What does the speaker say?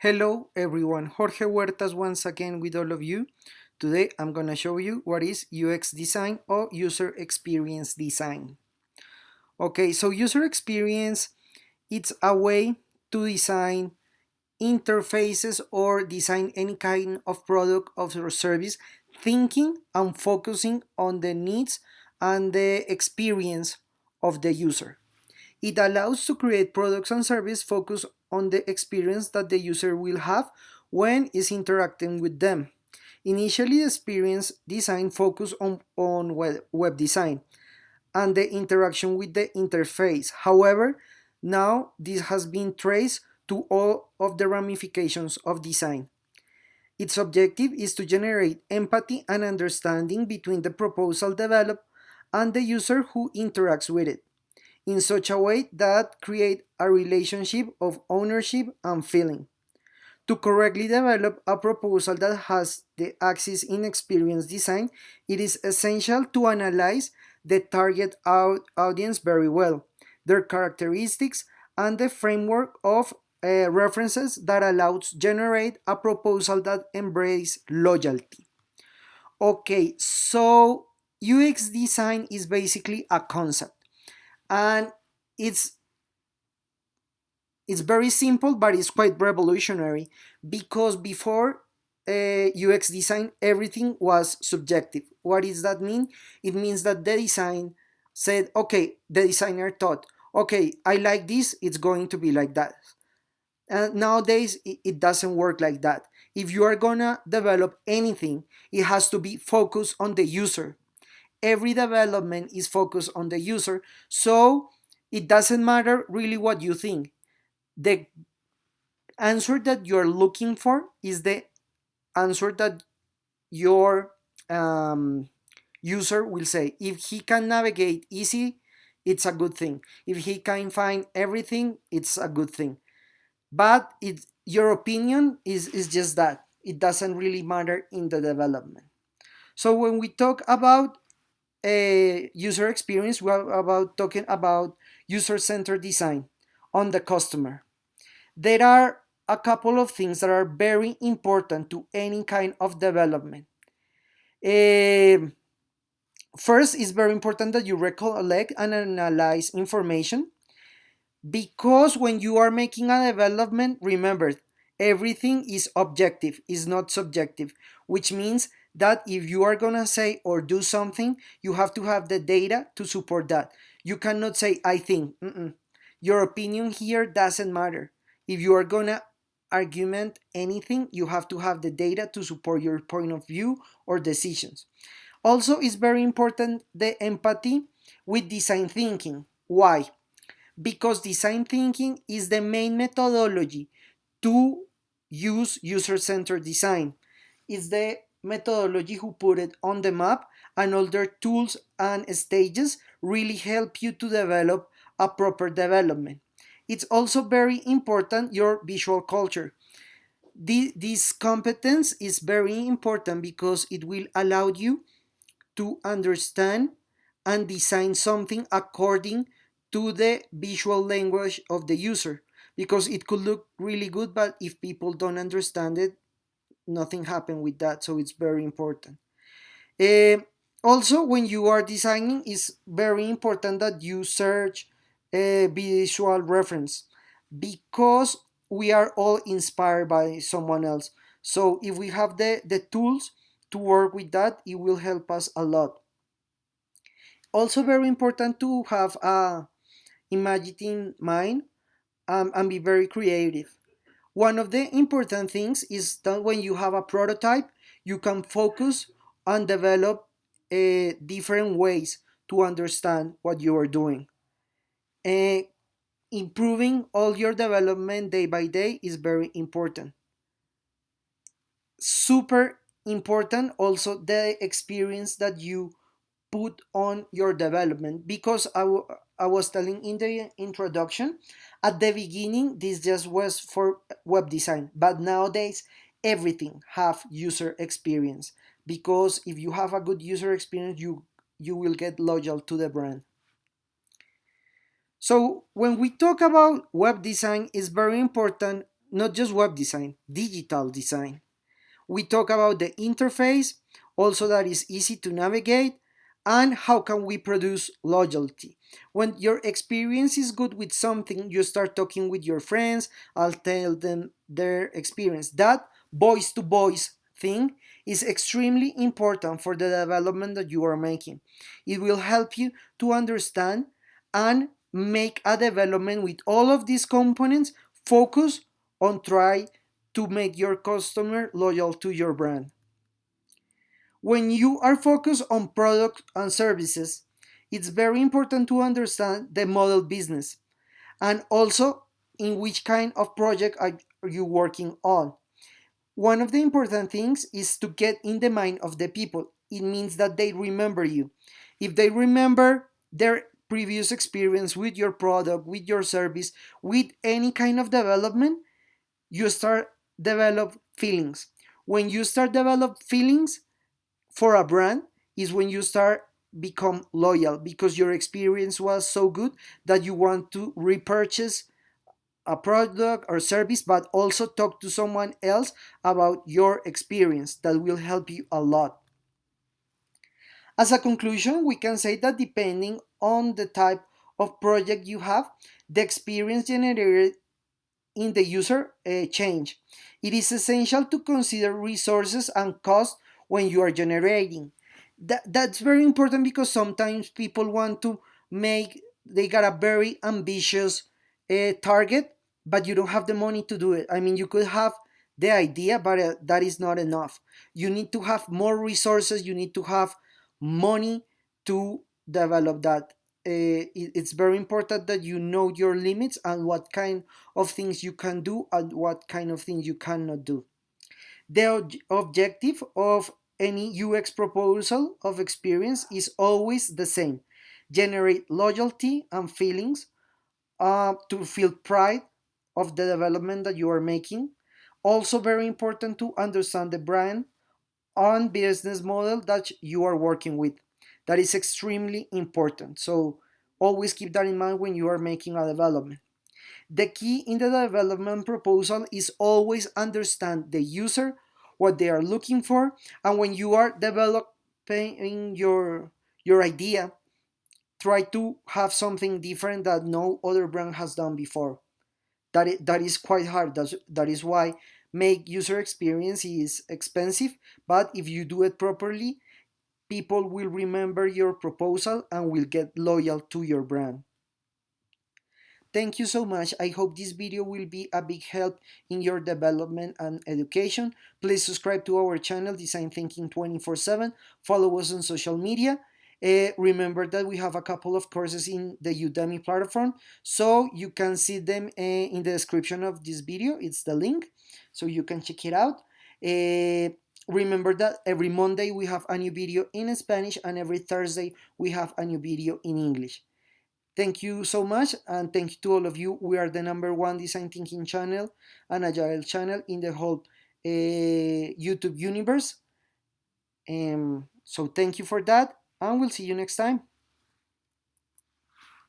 Hello everyone, Jorge Huertas once again with all of you. Today I'm gonna show you what is UX design or user experience design. Okay, so user experience, it's a way to design interfaces or design any kind of product or service, thinking and focusing on the needs and the experience of the user. It allows to create products and services focused on the experience that the user will have when is interacting with them. Initially, the experience design focused on web design and the interaction with the interface. However, now this has been traced to all of the ramifications of design. Its objective is to generate empathy and understanding between the proposal developed and the user who interacts with it in such a way that create a relationship of ownership and feeling. To correctly develop a proposal that has the axis in experience design, it is essential to analyze the target audience very well, their characteristics, and the framework of references that allows generate a proposal that embrace loyalty. Okay, so UX design is basically a concept, and it's it's very simple, but it's quite revolutionary because before UX design, everything was subjective. What does that mean? It means that the design said, okay, the designer thought, okay, I like this, it's going to be like that. And nowadays, it doesn't work like that. If you are gonna develop anything, it has to be focused on the user. Every development is focused on the user, so it doesn't matter really what you think. The answer that you're looking for is the answer that your user will say. If he can navigate easy, it's a good thing. If he can find everything, it's a good thing. But your opinion is just that. It doesn't really matter in the development. So when we talk about user experience, we're about talking about user-centered design on the customer. There are a couple of things that are very important to any kind of development. Um First, it's very important that you recollect and analyze information because when you are making a development, remember, everything is objective, is not subjective, which means that if you are gonna say or do something, you have to have the data to support that. You cannot say, I think. Your opinion here doesn't matter. If you are gonna argument anything, you have to have the data to support your point of view or decisions. Also, it's very important the empathy with design thinking. Why? Because design thinking is the main methodology to use user-centered design. It's the methodology who put it on the map, and all their tools and stages really help you to develop a proper development. It's also very important your visual culture. This competence is very important because it will allow you to understand and design something according to the visual language of the user, because it could look really good, but if people don't understand it, nothing happened with that. So it's very important. Uh, Also, when you are designing, it's very important that you search a visual reference because we are all inspired by someone else. So if we have the tools to work with that, it will help us a lot. Also, very important to have a imaginative mind, and be very creative. One of the important things is that when you have a prototype, you can focus and develop different ways to understand what you are doing. Uh, Improving all your development day by day is very important. Super important also the experience that you put on your development, because I was telling in the introduction, at the beginning this just was for web design, but nowadays everything have user experience, because if you have a good user experience, you will get loyal to the brand. So when we talk about web design, it's very important not just web design, digital design. We talk about the interface, also that is easy to navigate, and how can we produce loyalty. When your experience is good with something, you start talking with your friends, I'll tell them their experience. That voice to voice thing is extremely important for the development that you are making. It will help you to understand and make a development with all of these components. Focus on try to make your customer loyal to your brand. When you are focused on products and services, it's very important to understand the model business and also in which kind of project are you working on. One of the important things is to get in the mind of the people. It means that they remember you. If they remember their previous experience with your product, with your service, with any kind of development, you start develop feelings. When you start develop feelings for a brand is when you start become loyal because your experience was so good that you want to repurchase a product or service, but also talk to someone else about your experience. That will help you a lot. As a conclusion, we can say that depending on the type of project you have, the experience generated in the user change. It is essential to consider resources and cost when you are generating. That's very important because sometimes people want to make, they got a very ambitious target, but you don't have the money to do it. I mean, you could have the idea, but that is not enough. You need to have more resources, you need to have money to develop that. It's very important that you know your limits and what kind of things you can do and what kind of things you cannot do. The objective of any UX proposal of experience is always the same: generate loyalty and feelings, to feel pride of the development that you are making. Also, very important to understand the brand and business model that you are working with. That is extremely important. So, always keep that in mind when you are making a development. The key in the development proposal is always understand the user, what they are looking for, and when you are developing your idea, try to have something different that no other brand has done before. That is quite hard. That is why make user experience is expensive, but if you do it properly, people will remember your proposal and will get loyal to your brand. Thank you so much. I hope this video will be a big help in your development and education. Please subscribe to our channel, Design Thinking 24/7. Follow us on social media. Remember that we have a couple of courses in the Udemy platform, so you can see them in the description of this video. It's the link, so you can check it out. Remember that every Monday we have a new video in Spanish and every Thursday we have a new video in English. Thank you so much, and thank you to all of you. We are the number one design thinking channel and agile channel in the whole YouTube universe. So thank you for that, and we'll see you next time.